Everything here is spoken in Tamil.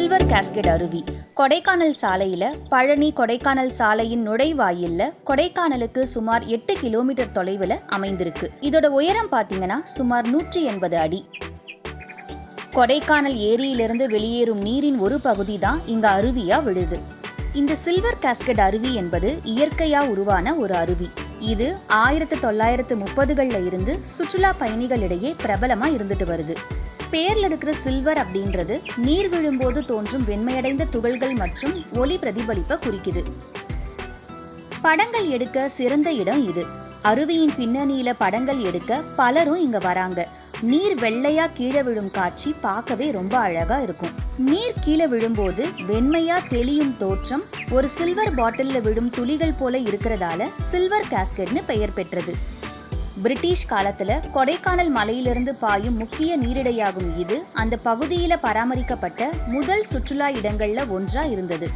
சில்வர் கேஸ்கேட் அருவி கொடைக்கானல் சாலையில பழனி கொடைக்கானல் சாலையின் நுழைவாயில்ல கொடைக்கானலுக்கு சுமார் 8 கிலோமீட்டர் தொலைவில் அமைந்திருக்கு. இதோட உயரம் பார்த்தீங்கன்னா சுமார் 180 அடி. கொடைக்கானல் ஏரியிலிருந்து வெளியேறும் நீரின் ஒரு பகுதி தான் இங்க அருவியா விழுது. இந்த சில்வர் கேஸ்கேட் அருவி என்பது இயற்கையா உருவான ஒரு அருவி. இது 1930களில் இருந்து சுற்றுலா பயணிகளிடையே பிரபலமா இருந்துட்டு வருது. பேர்ல இருக்கிற சில்வர் அப்படின்றது நீர் விழும்போது தோன்றும் வெண்மையடைந்த துகள்கள் மற்றும் ஒளி பிரதிபலிப்பை குறிக்குது. படங்கள் எடுக்க சிறந்த இடம் இது. அருவியின் பின்னணியில படங்கள் எடுக்க பலரும் இங்க வராங்க. நீர் வெள்ளையா கீழே விழும் காட்சி பார்க்கவே ரொம்ப அழகா இருக்கும். நீர் கீழே விழும்போது வெண்மையா தெளியும் தோற்றம் ஒரு சில்வர் பாட்டில்ல விழும் துளிகள் போல இருக்கிறதால சில்வர் கேஸ்கேட்னு பெயர் பெற்றது. பிரிட்டிஷ் காலத்துல கொடைக்கானல் மலையிலிருந்து பாயும் முக்கிய நீரிடையாகும் இது அந்த பகுதியில பராமரிக்கப்பட்ட முதல் சுற்றுலா இடங்கள்ல ஒன்றா இருந்தது.